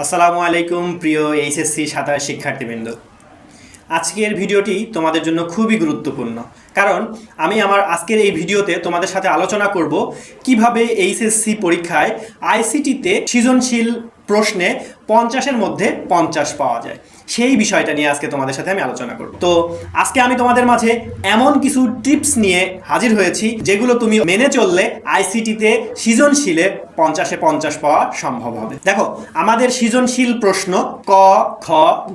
আসসালামু আলাইকুম প্রিয় এইচএসসি 27 শিক্ষার্থীবৃন্দ। আজকের ভিডিওটি তোমাদের জন্য খুবই গুরুত্বপূর্ণ, কারণ আমি আমার আজকের এই ভিডিওতে তোমাদের সাথে আলোচনা করব কিভাবে এইচএসসি পরীক্ষায় আইসিটিতে সৃজনশীল প্রশ্নে 50-এর মধ্যে 50 পাওয়া যায়। সেই বিষয়টা নিয়ে আজকে তোমাদের সাথে আমি আলোচনা করব। তো আজকে আমি তোমাদের মাঝে এমন কিছু টিপস নিয়ে হাজির হয়েছি যেগুলো তুমি মেনে চললে আইসিটিতে সৃজনশীলে 50-এ 50 পাওয়া সম্ভব হবে। দেখো, আমাদের সৃজনশীল প্রশ্ন ক, খ,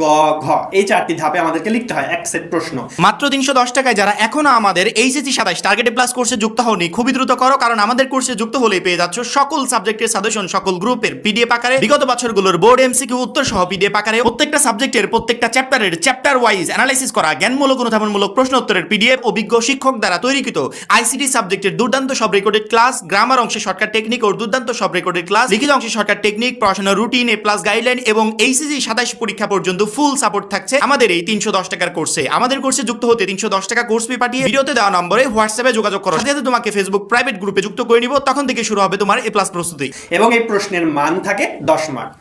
গ, ঘ এই 4টি ধাপে আমাদেরকে লিখতে হয় এক সেট প্রশ্ন। মাত্র 310 টাকায় যারা এখনো আমাদের এইচএসসি 27 টার্গেট প্লাস কোর্সে যুক্ত হওনি, খুবই দ্রুত করো, কারণ আমাদের কোর্সে যুক্ত হলেই পেয়ে যাচ্ছ সকল সাবজেক্টের সাজেশন সকল গ্রুপের পিডিএফ আকারে, বিগত বছরগুলোর বোর্ড এমসিকিউ উত্তর সহ পিডিএফ আকারে, প্রত্যেকটা সাবজেক্টের প্রত্যেকটা চ্যাপ্টারের চ্যাপ্টার ওয়াইজ অ্যানালাইসিস করা জ্ঞানমূলক অনুধাবনমূলক প্রশ্ন উত্তরের পিডিএফ ও বিজ্ঞ শিক্ষক দ্বারা তৈরিকৃত আইসিটি সাবজেক্টের দুর্দান্ত সব রেকর্ডেড ক্লাস, গ্রামার অংশে শর্টকাট টেকনিক ও দুর্দান্ত সব রেকর্ডেড ক্লাস, লিখিত অংশে শর্টকাট টেকনিক, পড়াশোনার রুটিন, এ প্লাস গাইডলাইন এবং এইচএসসি 27 পরীক্ষা পর্যন্ত ফুল সাপোর্ট থাকছে আমাদের এই 310 টাকার কোর্সে। আমাদের কোর্সে যুক্ত হতে 310 টাকা কোর্স ফি পাঠিয়ে ভিডিওতে দেওয়া নম্বরে হোয়াটসঅ্যাপে যোগাযোগ করো, সাথে তোমাকে ফেসবুক প্রাইভেট গ্রুপে যুক্ত করে নিব। তখন থেকে শুরু হবে তোমার এ প্লাস প্রস্তুতি। এবং এই প্রশ্নের মান থাকে 10 মার্ক।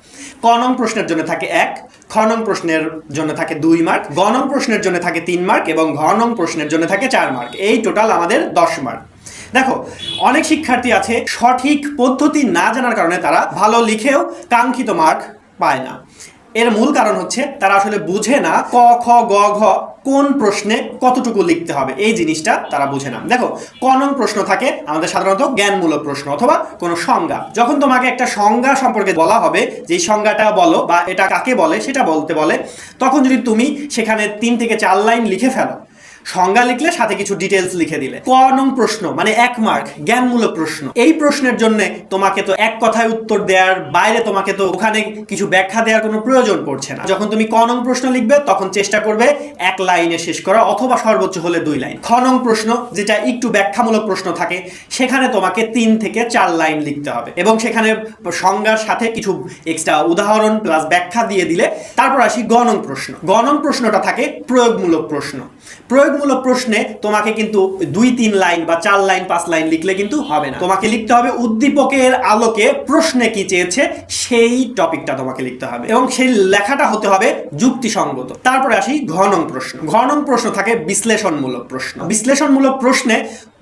ক নং প্রশ্নের জন্য থাকে 1, খ নং প্রশ্নের জন্য থাকে 2 মার্ক, গ নং প্রশ্নের জন্য থাকে 3 মার্ক এবং ঘ নং প্রশ্নের জন্য থাকে 4 মার্ক। এই টোটাল আমাদের 10 মার্ক। দেখো, অনেক শিক্ষার্থী আছে সঠিক পদ্ধতি না জানার কারণে তারা ভালো লিখেও কাঙ্ক্ষিত মার্ক পায় না। এর মূল কারণ হচ্ছে তারা আসলে বুঝে না ক, খ, গ, ঘ কোন প্রশ্নে কতটুকু লিখতে হবে, এই জিনিসটা তারা বুঝে না। দেখো, ক নং প্রশ্ন থাকে আমাদের সাধারণত জ্ঞানমূলক প্রশ্ন অথবা কোনো সংজ্ঞা। যখন তোমাকে একটা সংজ্ঞা সম্পর্কে বলা হবে যে সংজ্ঞাটা বলো বা এটা কাকে বলে সেটা বলতে বলে, তখন যদি তুমি সেখানে 3 থেকে 4 লাইন লিখে ফেলো, সংজ্ঞা লিখলে সাথে কিছু ডিটেলস লিখে দিলে, ক নং প্রশ্ন মানে 1 মার্ক জ্ঞানমূলক প্রশ্ন। এই প্রশ্নের জন্য তোমাকে তো এক কথায় উত্তর দেওয়ার বাইরে তোমাকে তো ওখানে কিছু ব্যাখ্যা দেওয়ার কোনো প্রয়োজন পড়ছে না। যখন তুমি ক নং প্রশ্ন লিখবে তখন চেষ্টা করবে 1 লাইনে শেষ করা অথবা সর্বোচ্চ হলে 2 লাইন। খ নং প্রশ্ন যেটা একটু ব্যাখ্যামূলক প্রশ্ন থাকে, সেখানে তোমাকে 3 থেকে 4 লাইন লিখতে হবে এবং সেখানে সংজ্ঞার সাথে কিছু এক্সট্রা উদাহরণ প্লাস ব্যাখ্যা দিয়ে দিলে। তারপর আসি গ নং প্রশ্ন। গ নং প্রশ্নটা থাকে প্রয়োগমূলক প্রশ্ন। প্রয়োগমূলক প্রশ্নে তোমাকে কিন্তু 2-3 লাইন বা 4 লাইন 5 লাইন লিখলে কিন্তু হবে না। তোমাকে লিখতে হবে উদ্দীপকের আলোকে প্রশ্নে কি চেয়েছে সেই টপিকটা তোমাকে লিখতে হবে এবং সেই লেখাটা হতে হবে যুক্তিসঙ্গত। তারপরে আসি ঘ নং প্রশ্ন। ঘ নং প্রশ্ন থাকে বিশ্লেষণমূলক প্রশ্ন। বিশ্লেষণমূলক প্রশ্নে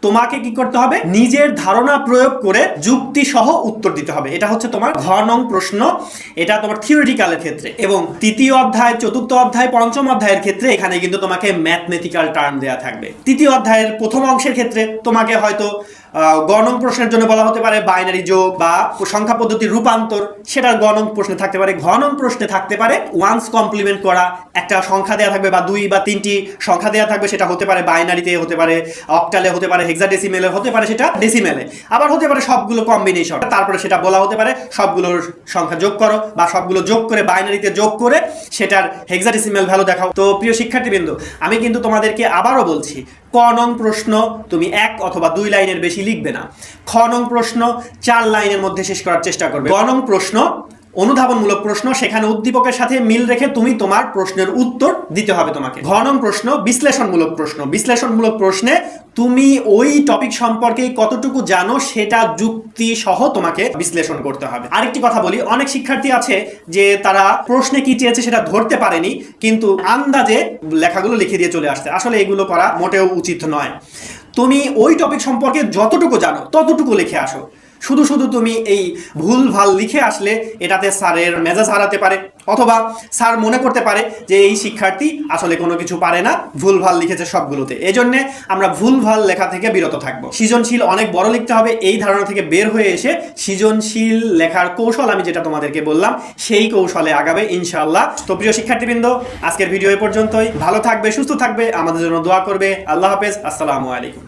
তোমাকে কি করতে হবে, নিজের ধারণা প্রয়োগ করে যুক্তি সহ উত্তর দিতে হবে। এটা হচ্ছে তোমার ঘ নং প্রশ্ন। এটা তোমার থিওরিটিক্যালের ক্ষেত্রে এবং 3য় অধ্যায়, 4র্থ অধ্যায়, 5ম অধ্যায়ের ক্ষেত্রে এখানে কিন্তু তোমাকে ম্যাথমেটিক্যাল টার্ম দেওয়া থাকবে। 3য় অধ্যায়ের প্রথম অংশের ক্ষেত্রে তোমাকে হয়তো গ নং প্রশ্নের জন্য বলা হতে পারে বাইনারি যোগ বা সংখ্যা পদ্ধতির রূপান্তর, সেটা গ নং প্রশ্নে থাকতে পারে। ঘ নং প্রশ্নে থাকতে পারে ওয়ান্স কমপ্লিমেন্ট করা, একটা সংখ্যা দেওয়া থাকবে বা 2 বা 3টি সংখ্যা দেওয়া থাকবে, সেটা হতে পারে বাইনারিতে, হতে পারে অক্টালে, হতে পারে হেক্সাডেসিমেলে, হতে পারে সেটা ডেসিমেলে, আবার হতে পারে সবগুলো কম্বিনেশন। তারপরে সেটা বলা হতে পারে সবগুলোর সংখ্যা যোগ করো বা সবগুলো যোগ করে বাইনারিতে যোগ করে সেটার হেক্সাডেসিমেল ভ্যালু দেখাও। তো প্রিয় শিক্ষার্থীবৃন্দ, আমি কিন্তু তোমাদেরকে আবারও বলছি, ক নং প্রশ্ন তুমি 1 অথবা 2 লাইনের বেশি লিখবে না। খ নং প্রশ্ন 4 লাইনের মধ্যে শেষ করার চেষ্টা করবে। গ নং প্রশ্ন অনুধাবনমূলক প্রশ্ন, সেখানে উদ্দীপকের সাথে মিল রেখে তুমি তোমার প্রশ্নের উত্তর দিতে হবে তোমাকে। ঘ নং প্রশ্ন বিশ্লেষণমূলক প্রশ্ন। বিশ্লেষণমূলক প্রশ্নে তুমি ওই টপিক সম্পর্কে কতটুকু জানো সেটা যুক্তি সহ তোমাকে বিশ্লেষণ করতে হবে। আরেকটি কথা বলি, অনেক শিক্ষার্থী আছে যে তারা প্রশ্নে কি চেয়েছে সেটা ধরতে পারেনি, কিন্তু আন্দাজে লেখাগুলো লিখে দিয়ে চলে আসছে। আসলে এগুলো করা মোটেও উচিত নয়। তুমি ওই টপিক সম্পর্কে যতটুকু জানো ততটুকু লিখে আসো। শুধু শুধু তুমি এই ভুল ভাল লিখে আসলে এটাতে স্যারের মেজাজ হারাতে পারে অথবা স্যার মনে করতে পারে যে এই শিক্ষার্থী আসলে কোনো কিছু পারে না, ভুল ভাল লিখেছে সবগুলোতে। এই জন্যে আমরা ভুল ভাল লেখা থেকে বিরত থাকবো। সৃজনশীল অনেক বড় লিখতে হবে, এই ধারণা থেকে বের হয়ে এসে সৃজনশীল লেখার কৌশল আমি যেটা তোমাদেরকে বললাম সেই কৌশলে আগাবে ইনশাআল্লাহ। তো প্রিয় শিক্ষার্থীবৃন্দ, আজকের ভিডিও এ পর্যন্তই। ভালো থাকবে, সুস্থ থাকবে, আমাদের জন্য দোয়া করবে। আল্লাহ হাফেজ, আসসালামু আলাইকুম।